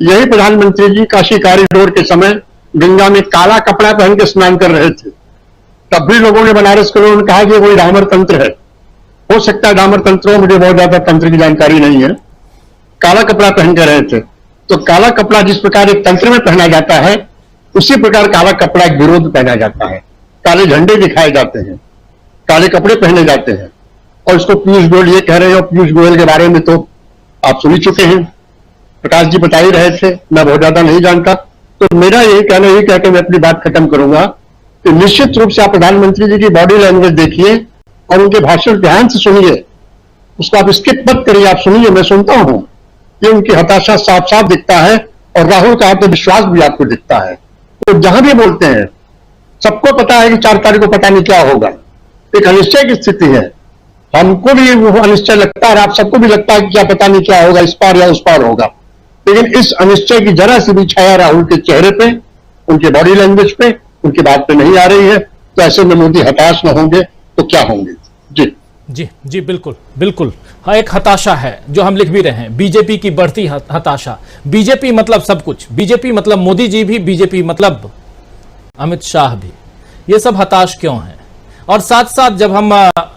यही प्रधानमंत्री जी काशी कॉरिडोर के समय गंगा में काला कपड़ा पहन के स्नान कर रहे थे। तब भी लोगों ने बनारस के लोगों ने कहा कि कोई डामर तंत्र है। हो सकता है डामर तंत्र हो, मुझे बहुत ज्यादा तंत्र की जानकारी नहीं है। काला कपड़ा पहन कर रहे थे, तो काला कपड़ा जिस प्रकार एक तंत्र में पहना जाता है, उसी प्रकार काला कपड़ा एक विरोध में पहना जाता है। काले झंडे दिखाए जाते हैं, काले कपड़े पहने जाते हैं, और इसको पीयूष गोयल ये कह रहे हैं। और पीयूष गोयल के बारे में तो आप सुन ही चुके हैं, प्रकाश जी बता ही रहे थे, मैं बहुत ज्यादा नहीं जानता। तो मेरा यही कहना, यही कहकर मैं अपनी बात खत्म करूंगा कि निश्चित रूप से आप प्रधानमंत्री जी की बॉडी लैंग्वेज देखिए और उनके भाषण ध्यान से सुनिए, उसको आप स्किप मत करिए, आप सुनिए। मैं सुनता हूं कि उनकी हताशा साफ साफ दिखता है, और राहुल का आत्मविश्वास भी आपको दिखता है। तो जहां भी बोलते हैं, सबको पता है कि 4 तारीख को पता नहीं क्या होगा, एक अनिश्चय की स्थिति है। हमको भी वो अनिश्चय लगता है, आप सबको भी लगता है कि क्या पता नहीं क्या होगा, इस पार या उस पार होगा। लेकिन इस अनिश्चय की जरा सी भी छाया राहुल के चेहरे पे, उनके बॉडी लैंग्वेज पे, उनकी बात पे नहीं आ रही है। तो ऐसे में मोदी हताश न होंगे तो क्या होंगे? जी जी जी, बिल्कुल बिल्कुल। हाँ, एक हताशा है जो हम लिख भी रहे हैं, बीजेपी की बढ़ती हताशा। बीजेपी मतलब सब कुछ, बीजेपी मतलब मोदी जी भी, बीजेपी मतलब अमित शाह भी। ये सब हताश क्यों हैं? और साथ साथ जब हम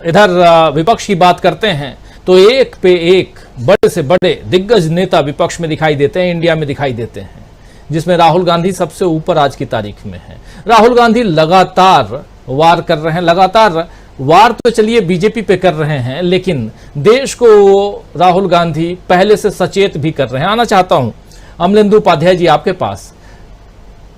इधर विपक्ष की बात करते हैं तो एक पे एक बड़े से बड़े दिग्गज नेता विपक्ष में दिखाई देते हैं, इंडिया में दिखाई देते हैं, जिसमें राहुल गांधी सबसे ऊपर आज की तारीख में है। राहुल गांधी लगातार वार कर रहे हैं, लगातार वार तो चलिए बीजेपी पे कर रहे हैं, लेकिन देश को राहुल गांधी पहले से सचेत भी कर रहे हैं। आना चाहता हूं अमलेंदु उपाध्याय जी आपके पास।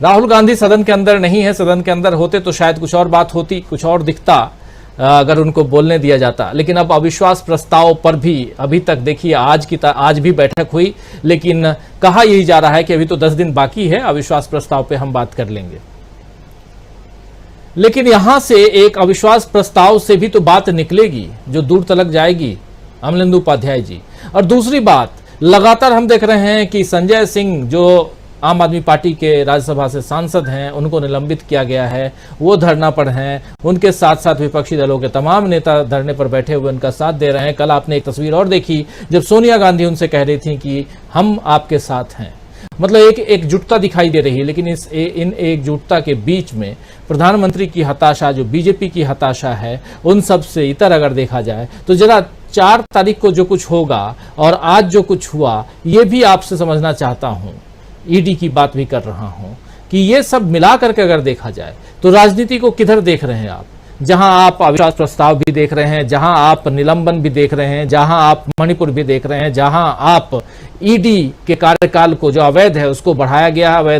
राहुल गांधी सदन के अंदर नहीं है, सदन के अंदर होते तो शायद कुछ और बात होती, कुछ और दिखता अगर उनको बोलने दिया जाता। लेकिन अब अविश्वास प्रस्ताव पर भी अभी तक देखिए आज भी बैठक हुई, लेकिन कहा यही जा रहा है कि अभी तो 10 दिन बाकी है, अविश्वास प्रस्ताव पे हम बात कर लेंगे। लेकिन यहां से एक अविश्वास प्रस्ताव से भी तो बात निकलेगी जो दूर तलक जाएगी, अमलेंदु उपाध्याय जी। और दूसरी बात, लगातार हम देख रहे हैं कि संजय सिंह जो आम आदमी पार्टी के राज्यसभा से सांसद हैं, उनको निलंबित किया गया है, वो धरना पर हैं। उनके साथ साथ विपक्षी दलों के तमाम नेता धरने पर बैठे हुए उनका साथ दे रहे हैं। कल आपने एक तस्वीर और देखी जब सोनिया गांधी उनसे कह रही थी कि हम आपके साथ हैं। मतलब एक एकजुटता दिखाई दे रही है। लेकिन इन एकजुटता के बीच में प्रधानमंत्री की हताशा, जो बीजेपी की हताशा है, उन सब से इतर अगर देखा जाए तो जरा 4 तारीख को जो कुछ होगा और आज जो कुछ हुआ, ये भी आपसे समझना चाहता हूं। ईडी की बात भी कर रहा हूं कि ये सब मिला करके अगर देखा जाए तो राजनीति को किधर देख रहे हैं आप? जहां आप अविश्वास प्रस्ताव भी देख रहे हैं, जहां आप निलंबन भी देख रहे हैं, जहां आप मणिपुर भी देख रहे हैं, जहां आप ईडी के कार्यकाल को जो अवैध है उसको बढ़ाया गया है,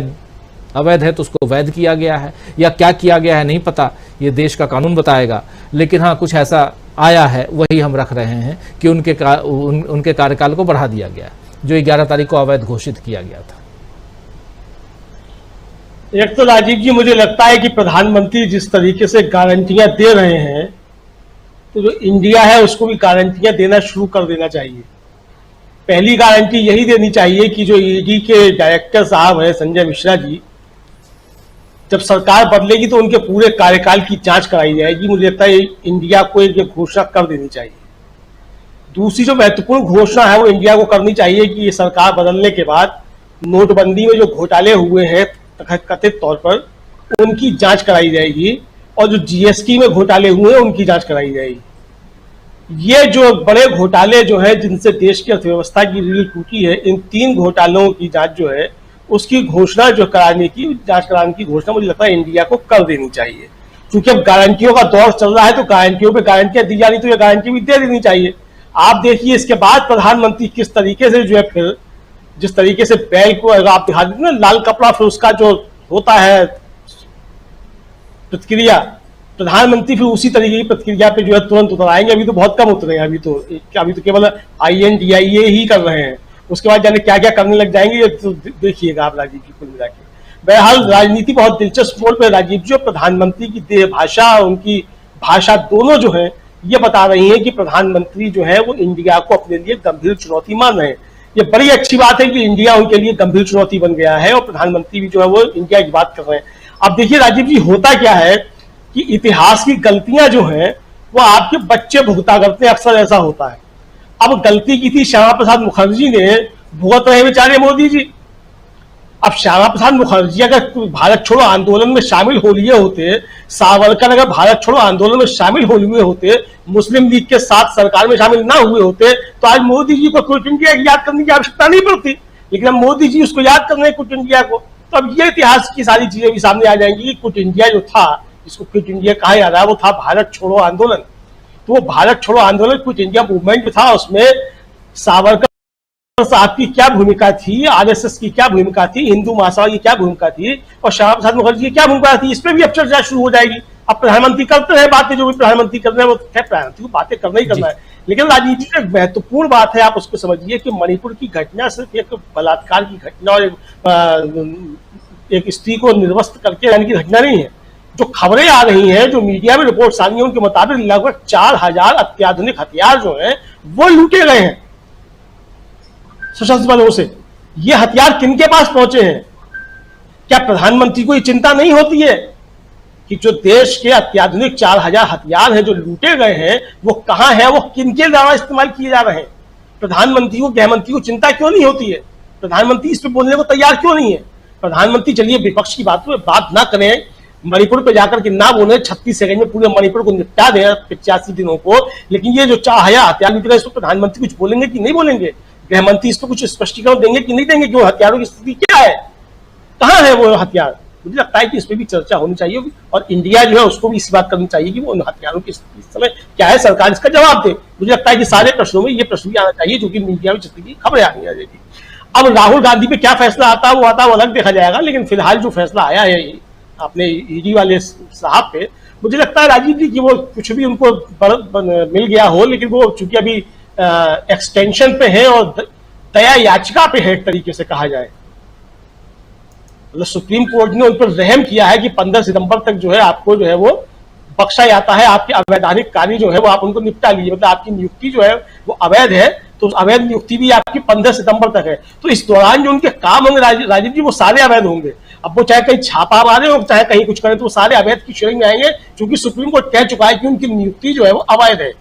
अवैध है तो उसको वैध किया गया है, या क्या किया गया है नहीं पता, ये देश का कानून बताएगा। लेकिन हाँ, कुछ ऐसा आया है, वही हम रख रहे हैं कि उनके कार्यकाल को बढ़ा दिया गया, जो 11 तारीख को अवैध घोषित किया गया था। एक तो राजीव जी, मुझे लगता है कि प्रधानमंत्री जिस तरीके से गारंटियां दे रहे हैं, तो जो इंडिया है उसको भी गारंटियां देना शुरू कर देना चाहिए। पहली गारंटी यही देनी चाहिए कि जो ईडी के डायरेक्टर साहब हैं संजय मिश्रा जी, जब सरकार बदलेगी तो उनके पूरे कार्यकाल की जांच कराई जाएगी। मुझे लगता है इंडिया को एक घोषणा कर देनी चाहिए। दूसरी जो महत्वपूर्ण घोषणा है वो इंडिया को करनी चाहिए कि ये सरकार बदलने के बाद नोटबंदी में जो घोटाले हुए हैं कथित तौर पर, उनकी जांच कराई जाएगी, और जो जीएसटी में घोटाले हुए हैं उनकी जांच कराई जाएगी। ये जो बड़े घोटाले जो है जिनसे देश की अर्थव्यवस्था की रीढ़ टूटी है, इन 3 घोटालों की जांच जो है उसकी घोषणा जो जांच कराने की घोषणा मुझे लगता है इंडिया को कर देनी चाहिए। क्योंकि अब गारंटियों का दौर चल रहा है तो गारंटियों पे गारंटियां दी जा रही, तो ये गारंटी भी दे देनी चाहिए। आप देखिए इसके बाद प्रधानमंत्री किस तरीके से जो है, फिर जिस तरीके से बैल को आप दिखा देते ना लाल कपड़ा, फिर उसका जो होता है प्रतिक्रिया, प्रधानमंत्री फिर उसी तरीके की प्रतिक्रिया पे जो है तुरंत उतर आएंगे। अभी तो बहुत कम उतरे हैं, अभी तो केवल INDIA ही कर रहे हैं, उसके बाद जाने क्या क्या करने लग जाएंगे, ये तो देखिएगा आप राजीव जी, कुल मिला के। बहरहाल राजनीति बहुत दिलचस्प मोड़ पर राजीव जी, प्रधानमंत्री की देह भाषा, उनकी भाषा दोनों जो है ये बता रही है कि प्रधानमंत्री जो है वो इंडिया को अपने लिए गंभीर चुनौती मान रहे हैं। ये बड़ी अच्छी बात है कि इंडिया उनके लिए गंभीर चुनौती बन गया है और प्रधानमंत्री भी जो है वो इंडिया की बात कर रहे हैं। अब देखिए राजीव जी, होता क्या है कि इतिहास की गलतियां जो हैं वो आपके बच्चे भुगता करते हैं, अक्सर ऐसा होता है। अब गलती की थी श्यामा प्रसाद मुखर्जी ने, भुगत रहे बेचारे मोदी जी। अब श्यामा प्रसाद मुखर्जी अगर भारत छोड़ो आंदोलन में शामिल हो लिए होते, सावरकर अगर भारत छोड़ो आंदोलन में शामिल हो लिए होते, मुस्लिम लीग के साथ सरकार में शामिल ना हुए होते, तो आज मोदी जी को क्विट इंडिया याद करने की आवश्यकता नहीं पड़ती। लेकिन अब मोदी जी उसको याद कर रहे हैं, क्विट इंडिया को। तो अब ये इतिहास की सारी चीजें भी सामने आ जाएंगी कि क्विट इंडिया जो था, जिसको क्विट इंडिया कहा जा रहा है, वो था भारत छोड़ो आंदोलन। तो वो भारत छोड़ो आंदोलन क्विट इंडिया मूवमेंट था, उसमें सावरकर साहब की क्या भूमिका थी, आरएसएस की क्या भूमिका थी, हिंदू महासभा की क्या भूमिका थी, और श्यामा प्रसाद मुखर्जी की क्या भूमिका थी, इस पर भी अब चर्चा शुरू हो जाएगी। अब प्रधानमंत्री करते हैं बातें, जो भी प्रधानमंत्री कर रहे हैं वो प्रधानमंत्री को बातें करना ही करना है। लेकिन राजनीति में एक महत्वपूर्ण बात है, आप उसको समझिए कि मणिपुर की घटना सिर्फ एक बलात्कार की घटना और एक स्त्री को निर्वस्त्र करके रहने की घटना नहीं है। जो खबरें आ रही हैं, जो मीडिया में रिपोर्ट्स आ रही हैं, उनके मुताबिक लगभग 4000 अत्याधुनिक हथियार जो हैं वो लूटे गए हैं सशस्त्र बलों से। ये हथियार किनके पास पहुंचे हैं? क्या प्रधानमंत्री को ये चिंता नहीं होती है कि जो देश के अत्याधुनिक 4000 हथियार हैं जो लूटे गए हैं, वो कहां हैं, वो किनके द्वारा इस्तेमाल किए जा रहे हैं? प्रधानमंत्री को, गृहमंत्री को चिंता क्यों नहीं होती है? प्रधानमंत्री इस पर बोलने को तैयार क्यों नहीं है? प्रधानमंत्री चलिए विपक्ष की बातों में बात ना करें, मणिपुर पे जाकर के ना बोले, 36 सेकंड में पूरे मणिपुर को निपटा दें 85 दिनों को। लेकिन ये जो 4000 हथियार लूटे गए, इस पर प्रधानमंत्री कुछ बोलेंगे कि नहीं बोलेंगे? गृहमंत्री इस पर कुछ स्पष्टीकरण देंगे कि नहीं देंगे कि वो हथियारों की स्थिति क्या है, कहां है वो हथियार? मुझे लगता है कि इस पर भी चर्चा होनी चाहिए और इंडिया जो है उसको भी इस बात करनी चाहिए कि वो उन हथियारों की स्थिति इस समय क्या है, सरकार इसका जवाब दे। मुझे लगता है कि सारे प्रश्नों में ये प्रश्न भी आना चाहिए जो कि मीडिया में जितनी की खबरें आनी आ जाएगी। अब राहुल गांधी पे क्या फैसला आता है वो अलग देखा जाएगा। लेकिन फिलहाल जो फैसला आया है अपने ईडी वाले साहब पे, मुझे लगता है राजीव जी की वो कुछ भी उनको मिल गया हो, लेकिन वो चूंकि अभी एक्सटेंशन पे है और दया याचिका पे है, एक तरीके से कहा जाए, मतलब सुप्रीम कोर्ट ने उन पर रहम किया है कि 15 सितंबर तक जो है आपको जो है वो बख्शा जाता है, आपके अवैधानिक कार्य जो है वो आप उनको निपटा लीजिए। मतलब आपकी नियुक्ति जो है वो अवैध है, तो अवैध नियुक्ति भी आपकी 15 सितंबर तक है। तो इस दौरान जो उनके काम होंगे राजीव जी, वो सारे अवैध होंगे। अब वो चाहे कहीं छापा मारे हो, चाहे कहीं कुछ करें, तो वो सारे अवैध की श्रेणी में आएंगे, क्योंकि सुप्रीम कोर्ट कह चुका है कि उनकी नियुक्ति जो है वो अवैध है।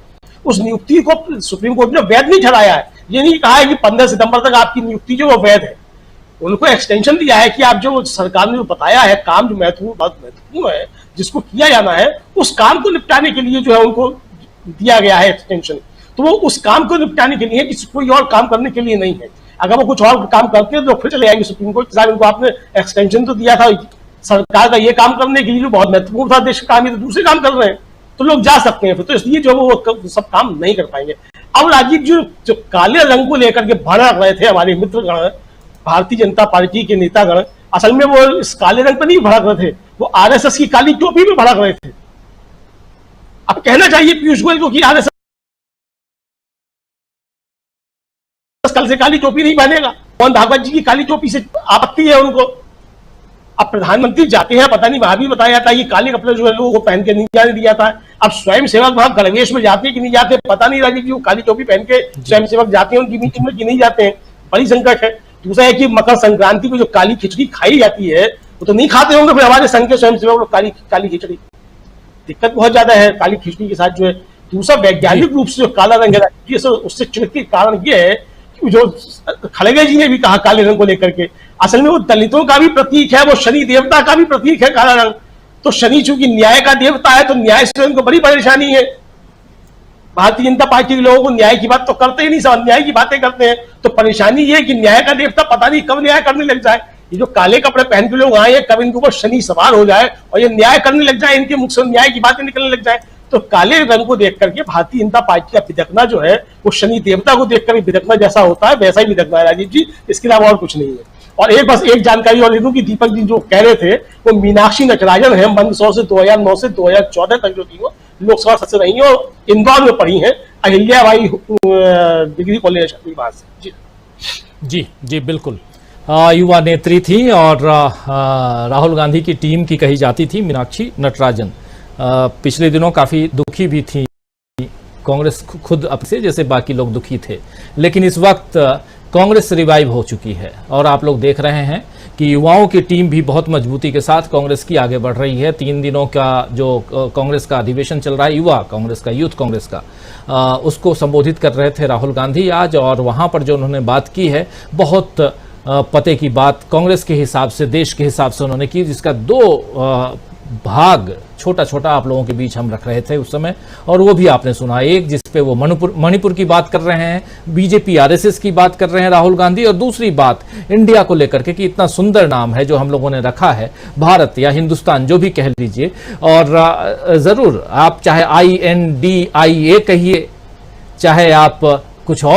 उस नियुक्ति को सुप्रीम कोर्ट ने वैध नहीं ठहराया है। ये नहीं कहा है कि 15 सितंबर तक आपकी नियुक्ति जो वो वैध है। उनको एक्सटेंशन दिया है कि आप जो सरकार ने जो बताया है काम जो महत्वपूर्ण है, जिसको किया जाना है, उस काम को निपटाने के लिए जो है उनको दिया गया है एक्सटेंशन। तो वो उस काम को निपटाने के लिए, किसी कोई और काम करने के लिए नहीं है। अगर वो कुछ और काम करते हैं तो फिर चले जाएंगे सुप्रीम कोर्ट, साहब इनको आपने एक्सटेंशन तो दिया था सरकार का ये काम करने के लिए जो बहुत महत्वपूर्ण था देश का काम, ये तो दूसरे काम कर रहे हैं, तो लोग जा सकते हैं फिर। तो इसलिए जो वो सब काम नहीं कर पाएंगे। अब राजीव जो काले रंग को लेकर के भड़क रहे थे हमारे मित्रगण, भारतीय जनता पार्टी के नेतागण, असल में वो इस काले रंग पर नहीं भड़क रहे थे, वो आरएसएस की काली टोपी में भड़क रहे थे। अब कहना चाहिए पीयूष गोयल को कि आरएसएस कल से काली टोपी नहीं पहनेगा। मोहन भागवत जी की काली टोपी से आपत्ति है उनको। अब प्रधानमंत्री जाते हैं, पता नहीं वहां भी बताया जाता है ये काले कपड़े जो है लोगों को पहन के नहीं जाने दिया था। अब स्वयं सेवक वहां गणवेश में जाते हैं कि नहीं जाते, पता नहीं राजीव जी, वो काली टोपी पहन के स्वयं सेवक जाते हैं उनकी मीटिंग में कि नहीं जाते हैं, बड़ी संकट है। दूसरा है कि मकर संक्रांति को जो काली खिचड़ी खाई जाती है वो तो नहीं खाते होंगे फिर हमारे संघ के स्वयं सेवक लोग काली खिचड़ी। दिक्कत बहुत ज्यादा है काली खिचड़ी के साथ जो है। दूसरा वैज्ञानिक रूप से जो काला रंग है उससे चिड़ने का कारण ये है कि जो खड़गे जी ने भी कहा काले रंग को लेकर के, असल में वो दलितों का भी प्रतीक है, वो शनि देवता का भी प्रतीक है काला रंग। तो शनि चूंकि न्याय का देवता है तो न्याय से उनको बड़ी परेशानी है। भारतीय जनता पार्टी के लोगों को न्याय की बात तो करते ही नहीं, सब अन्याय की बातें करते हैं। तो परेशानी ये है कि न्याय का देवता पता नहीं कब न्याय करने लग जाए। ये जो काले कपड़े पहन के लोग आए हैं, कब इनके ऊपर शनि सवार हो जाए और ये न्याय करने लग जाए, इनके मुख से न्याय की बातें निकलने लग जाए। तो काले रंग को देख करके भारतीय जनता पार्टी का बिदकना जो है वो शनि देवता को देख कर बिदकना जैसा होता है वैसा ही बिदकना है राजीव जी, इसके अलावा और कुछ नहीं है। और बस एक जानकारी और दे दूं कि दीपक जी जो कह रहे थे वो मीनाक्षी नटराजन है, मंदसौर से 2009 से 2014 तक जो थी वो लोकसभा सदस्य रही है और इंदौर में पढ़ी है, अहिल्याबाई डिग्री कॉलेज वहां से। जी बिल्कुल, युवा नेत्री थी और राहुल गांधी की टीम की कही जाती थी मीनाक्षी नटराजन। पिछले दिनों काफी दुखी भी थी कांग्रेस खुद अब से, जैसे बाकी लोग दुखी थे। लेकिन इस वक्त कांग्रेस रिवाइव हो चुकी है और आप लोग देख रहे हैं कि युवाओं की टीम भी बहुत मजबूती के साथ कांग्रेस की आगे बढ़ रही है। 3 दिनों का जो कांग्रेस का अधिवेशन चल रहा है, युवा कांग्रेस का, यूथ कांग्रेस का, उसको संबोधित कर रहे थे राहुल गांधी आज, और वहां पर जो उन्होंने बात की है बहुत पते की बात कांग्रेस के हिसाब से, देश के हिसाब से उन्होंने की, जिसका 2 भाग छोटा छोटा आप लोगों के बीच हम रख रहे थे उस समय, और वो भी आपने सुना। एक जिसपे वो मणिपुर की बात कर रहे हैं, बीजेपी आरएसएस की बात कर रहे हैं राहुल गांधी, और दूसरी बात इंडिया को लेकर के कि इतना सुंदर नाम है जो हम लोगों ने रखा है, भारत या हिंदुस्तान जो भी कह लीजिए। और जरूर आप चाहे INDIA कहिए, चाहे आप कुछ और